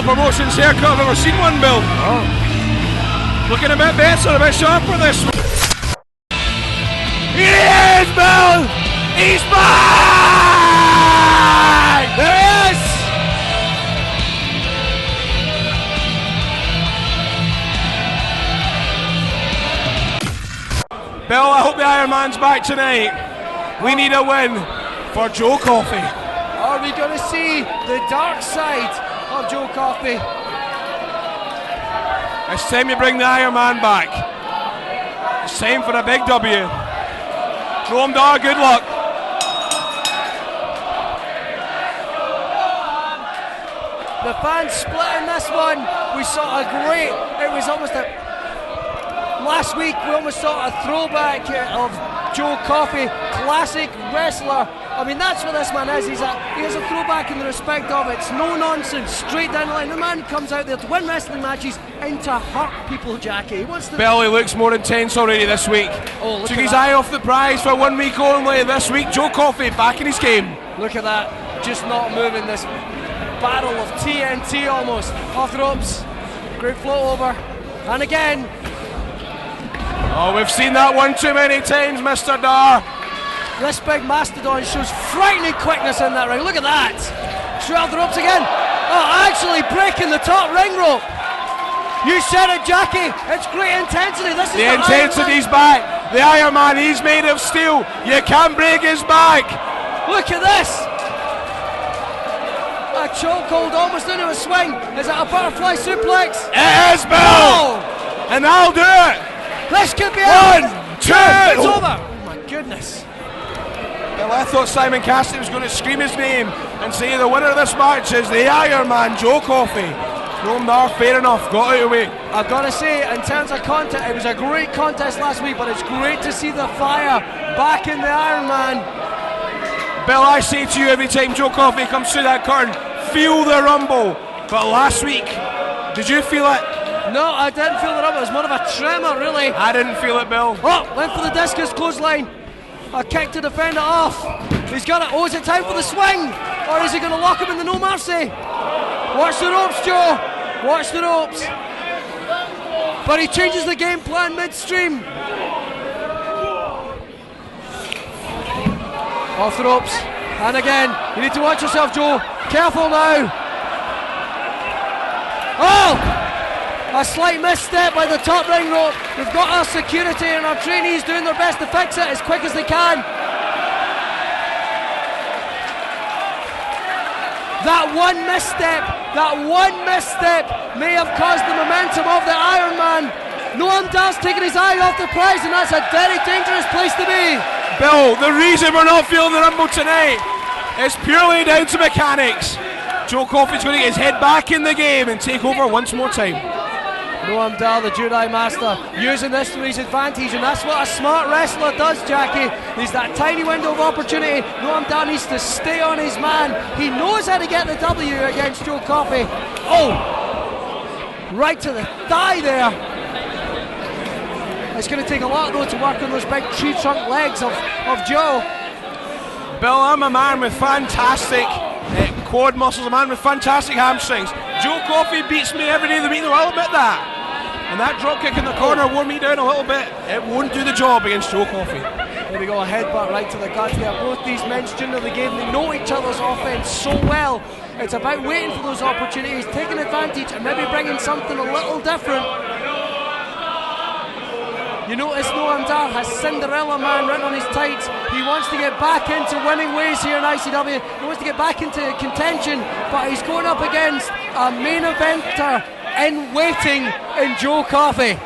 Promotions haircut I've ever seen one, Bill. Oh. Looking a bit better, a bit sharper this one. Here he is, Bill! He's back! There he is! Bill, I hope the Iron Man's back tonight. We need a win for Joe Coffey. Are we going to see the dark side of Joe Coffey? It's time you bring the Iron Man back. It's time for a big W. Noam, good luck. The fans split in this one. We saw a great, it was almost a, last week we almost saw a throwback of Joe Coffey, classic wrestler. I mean, that's what this man is. He has a throwback in the respect of it's no nonsense, straight down the line. The man comes out there to win wrestling matches and to hurt people, Jackie. He wants to. Belly looks more intense already this week. Oh, look Took at his that. eye off the prize for 1 week only. This week, Joe Coffey back in his game. Look at that, just not moving. This barrel of TNT almost off the ropes. Great float over, and again. Oh, we've seen that one too many times, Mr. Dar. This big mastodon shows frightening quickness in that ring. Look at that. Straight off the ropes again. Oh, actually breaking the top ring rope. You said it, Jackie. It's great intensity. This is the intensity's back. The Iron Man, he's made of steel. You can't break his back. Look at this. A chokehold almost into a swing. Is it a butterfly suplex? It is, Bill. And I'll do it. This could be One, two. It's over. Oh my goodness. Well, I thought Simon Cassidy was going to scream his name and say the winner of this match is the Iron Man, Joe Coffey. Noam, fair enough, got out of the way. I've got to say, in terms of content, it was a great contest last week, but it's great to see the fire back in the Iron Man. Bill, I say to you every time Joe Coffey comes through that curtain, feel the rumble. But last week, did you feel it? No, I didn't feel the rumble. It was more of a tremor, really. I didn't feel it, Bill. Oh, went for the discus clothesline. A kick to defend it off. He's got it. Oh, is it time for the swing? Or is he going to lock him in the no mercy? Watch the ropes, Joe. Watch the ropes. But he changes the game plan midstream. Off the ropes. And again, you need to watch yourself, Joe. Careful now. Oh! A slight misstep by the top ring rope. We've got our security and our trainees doing their best to fix it as quick as they can. That one misstep may have caused the momentum of the Iron Man. Noam Dar's taking his eye off the prize, and that's a very dangerous place to be. Bill, the reason we're not feeling the rumble tonight is purely down to mechanics. Joe Coffey's going to get his head back in the game and take over once more time. Noam Dar, the Jedi Master, using this to his advantage, and that's what a smart wrestler does, Jackie. He's that tiny window of opportunity. Noam Dar needs to stay on his man. He knows how to get the W against Joe Coffey. Oh! Right to the thigh there. It's going to take a lot, though, to work on those big tree trunk legs of Joe. Bill, I'm a man with fantastic quad muscles, a man with fantastic hamstrings. Joe Coffey beats me every day of the week, though, I'll admit that. And that drop kick in the corner wore me down a little bit. It won't do the job against Joe Coffey. There we go, a headbutt right to the guts there. Both these men student of the game, they know each other's offense so well. It's about waiting for those opportunities, taking advantage, and maybe bringing something a little different. You notice Noam Dar has Cinderella Man written on his tights. He wants to get back into winning ways here in ICW. He wants to get back into contention, but he's going up against a main eventer in waiting in Joe Coffey.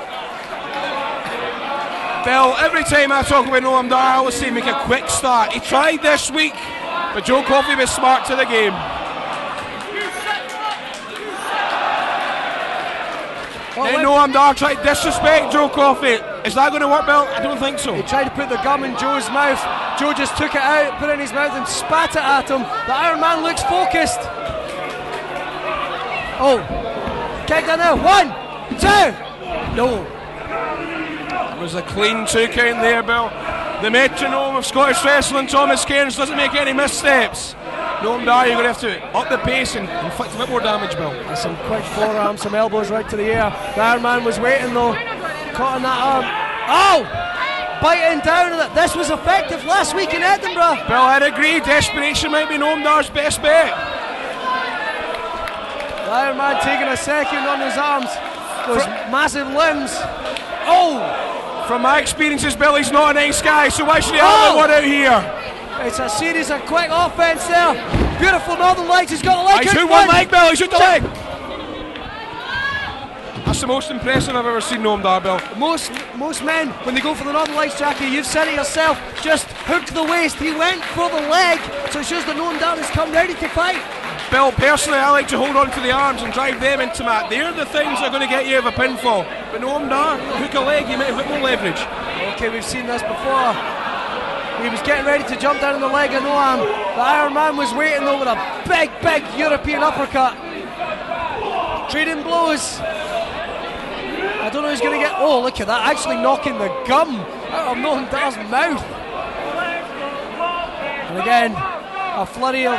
Bill, every time I talk about Noam Dar, I always say make a quick start. He tried this week, but Joe Coffey was smart to the game. Then Noam Dar tried to disrespect Joe Coffey. Is that going to work, Bill? I don't think so. He tried to put the gum in Joe's mouth. Joe just took it out, put it in his mouth and spat it at him. The Iron Man looks focused. Oh, kick down there. 1, 2. No. It was a clean 2 count there, Bill. The metronome of Scottish wrestling, Thomas Cairns, doesn't make any missteps. Noam Dar, you're going to have to up the pace and inflict a bit more damage, Bill. Some quick forearms, some elbows right to the air. The Iron Man was waiting though, caught on that arm. Oh! Biting down on it. This was effective last week in Edinburgh. Bill, I'd agree. Desperation might be Noam Dar's best bet. The Iron Man taking a second on his arms. Those massive limbs. Oh! From my experiences, Bill, he's not a nice guy, so why should he have one out here? It's a series of quick offense there. Beautiful Northern Lights. He's got a leg. He's hooked one leg, Bill. He's hooked a leg. That's the most impressive I've ever seen Noam Dar, Bill. Most men, when they go for the Northern Lights, Jackie, you've said it yourself, just hooked the waist. He went for the leg, so it shows that Noam Dar has come ready to fight. Bill, personally, I like to hold on to the arms and drive them into mat. They're the things that are going to get you out of a pinfall. But Noam Dar, hook a leg, you might have a bit more leverage. Okay, we've seen this before. He was getting ready to jump down on the leg of Noam. The Iron Man was waiting though with a big European uppercut. Trading blows. I don't know who's going to get... Oh, look at that, actually knocking the gum out of Noam Dar's mouth. And again, a flurry of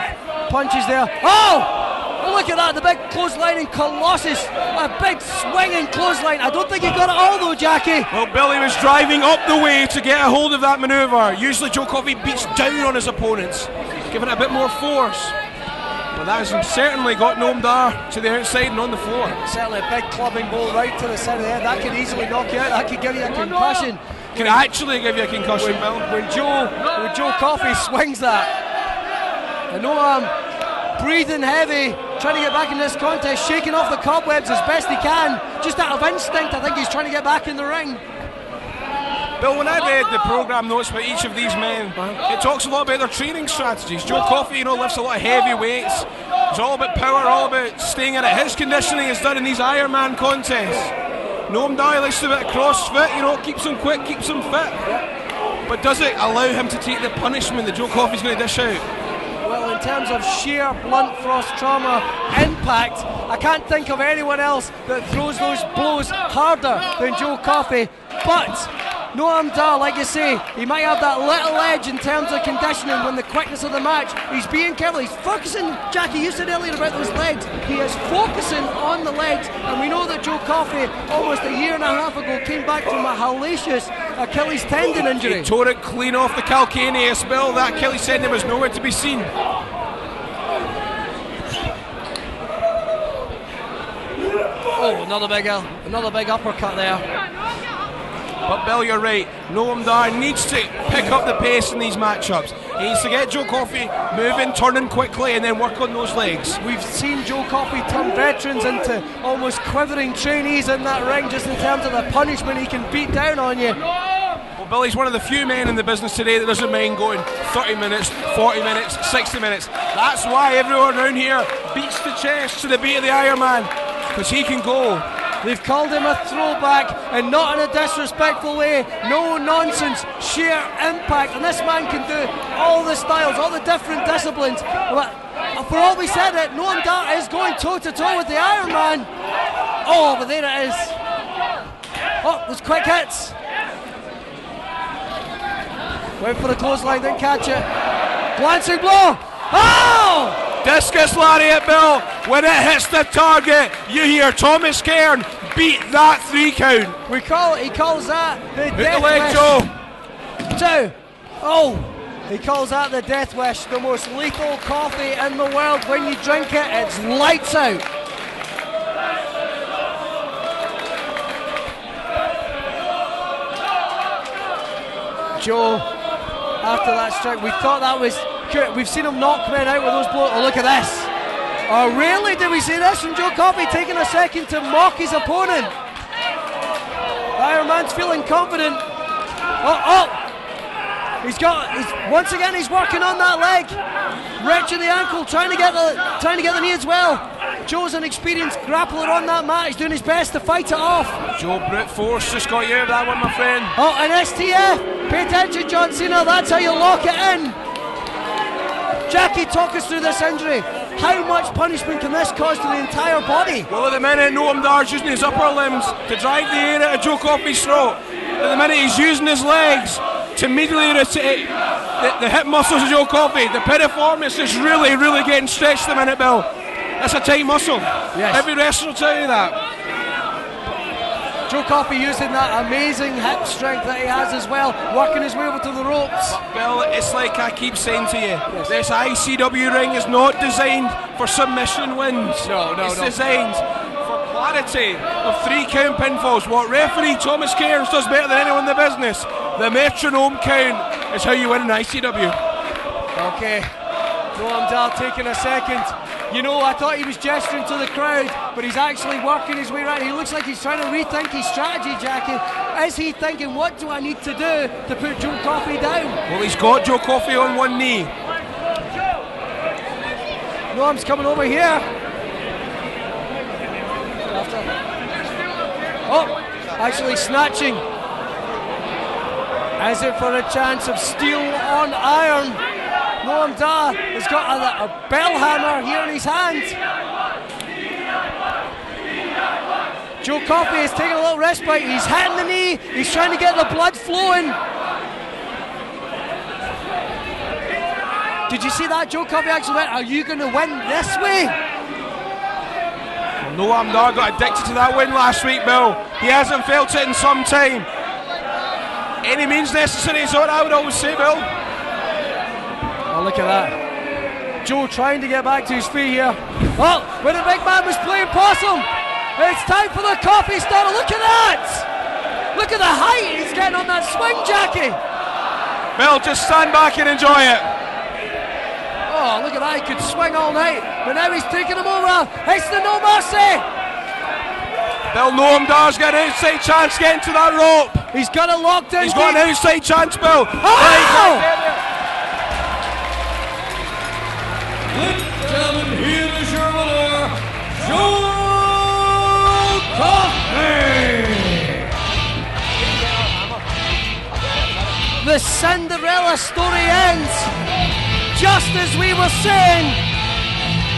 punches there. Oh! Look at that, the big clotheslining Colossus. A big swinging clothesline. I don't think he got it all though, Jackie. Well, Billy was driving up the way to get a hold of that manoeuvre. Usually Joe Coffey beats down on his opponents, giving it a bit more force. But that has certainly got Noam Dar to the outside and on the floor. Certainly a big clubbing blow right to the side of the head. That could easily knock you out. That could give you a concussion. Can actually give you a concussion, Bill. When Joe Coffey swings that. And Noam breathing heavy, trying to get back in this contest, shaking off the cobwebs as best he can. Just out of instinct, I think he's trying to get back in the ring. Bill, when I read the programme notes about each of these men, it talks a lot about their training strategies. Joe Coffey, lifts a lot of heavy weights. It's all about power, all about staying in it. His conditioning is done in these Ironman contests. Noam Dar likes to do a bit of CrossFit, keeps him quick, keeps him fit. But does it allow him to take the punishment that Joe Coffey's going to dish out? Well, in terms of sheer blunt force trauma impact, I can't think of anyone else that throws those blows harder than Joe Coffey. But Noam Dar, like you say, he might have that little edge in terms of conditioning when the quickness of the match. He's being careful, he's focusing. Jackie, you said earlier about those legs. He is focusing on the legs, and we know that Joe Coffey, almost a year and a half ago, came back from a hellacious Achilles tendon injury. He tore it clean off the calcaneus, Bill. That Achilles tendon was nowhere to be seen. Oh, another big uppercut there. But Bill, you're right. Noam Dar needs to pick up the pace in these matchups. He needs to get Joe Coffey moving, turning quickly, and then work on those legs. We've seen Joe Coffey turn veterans into almost quivering trainees in that ring, just in terms of the punishment he can beat down on you. Well, Billy's one of the few men in the business today that doesn't mind going 30 minutes, 40 minutes, 60 minutes. That's why everyone around here beats the chest to the beat of the Iron Man, because he can go. They've called him a throwback, and not in a disrespectful way. No nonsense, sheer impact. And this man can do all the styles, all the different disciplines. But for all we said it, Noam Dar is going toe-to-toe with the Iron Man. Oh, but there it is. Oh, those quick hits. Went for the clothesline, didn't catch it. Glancing blow. Oh! Discus lariat, Bill. When it hits the target, you hear Thomas Cairn beat that 3 count. He calls that the Hit death the leg, wish. Joe. 2. Oh, he calls that the death wish, the most lethal coffee in the world. When you drink it, it's lights out. Joe, after that strike, we thought that was good. We've seen him knock men out with those blows. Oh, look at this. Oh, really? Did we see this from Joe Coffey taking a second to mock his opponent? The Iron Man's feeling confident. Once again he's working on that leg. Wrenching the ankle, trying to get the knee as well. Joe's an experienced grappler on that mat. He's doing his best to fight it off. Joe brute force just got you out of that one, my friend. Oh, an STF. Pay attention, John Cena. That's how you lock it in. Jackie, talk us through this injury. How much punishment can this cause to the entire body? Well, at the minute, Noam Dar's using his upper limbs to drive the air out of Joe Coffey's throat. At the minute, he's using his legs to immediately rotate the hip muscles of Joe Coffey. The piriformis is really, really getting stretched at the minute, Bill. That's a tight muscle. Yes. Every wrestler will tell you that. Joe Coffey using that amazing hip strength that he has as well, working his way over to the ropes. Bill, it's like I keep saying to you, this ICW ring is not designed for submission wins. No, it's designed for clarity of 3 count pinfalls. What referee Thomas Cairns does better than anyone in the business, the metronome count is how you win an ICW. Okay, Noam Dar taking a second. You know, I thought he was gesturing to the crowd, but he's actually working his way around. He looks like he's trying to rethink his strategy, Jackie. Is he thinking, what do I need to do to put Joe Coffey down? Well, he's got Joe Coffey on one knee. Noam's coming over here. Oh, actually snatching. Is it for a chance of steel on iron? Noam Dar has got a bell hammer here in his hand. Joe Coffey is taking a little respite. He's hitting the knee. He's trying to get the blood flowing. Did you see that? Joe Coffey actually went, are you going to win this way? Well, Noam Dar got addicted to that win last week, Bill. He hasn't felt it in some time. Any means necessary is what I would always say, Bill. Oh, look at that. Joe trying to get back to his feet here. Oh, where the big man was playing possum. It's time for the Coffey starter. Look at that. Look at the height he's getting on that swing, Jackie. Bill, just stand back and enjoy it. Oh, look at that. He could swing all night. But now he's taking him over. It's the No Mercy. Bill, Noam Dar's got an outside chance getting to that rope. He's got it locked in. He's got an outside chance, Bill. Gentlemen, here is your winner, Joe Coffey! The Cinderella story ends just as we were saying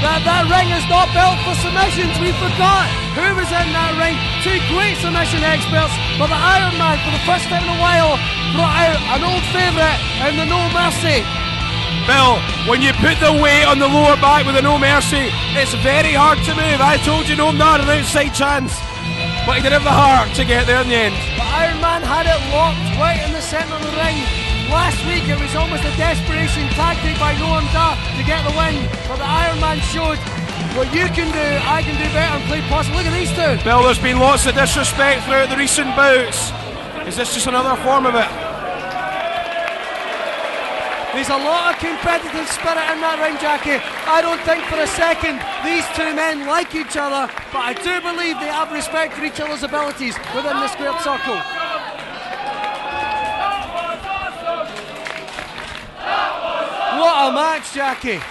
that ring is not built for submissions. We forgot who was in that ring. 2 great submission experts, but the Iron Man, for the first time in a while, brought out an old favourite in the No Mercy. Bill, when you put the weight on the lower back with the No Mercy, it's very hard to move. I told you Noam Dar had an outside chance, but he didn't have the heart to get there in the end. But Iron Man had it locked right in the centre of the ring. Last week it was almost a desperation tactic by Noam Dar to get the win, but the Iron Man showed what you can do, I can do better and play possum. Look at these two. Bill, there's been lots of disrespect throughout the recent bouts. Is this just another form of it? There's a lot of competitive spirit in that ring, Jackie. I don't think for a second these two men like each other, but I do believe they have respect for each other's abilities within the squared circle. What a match, Jackie.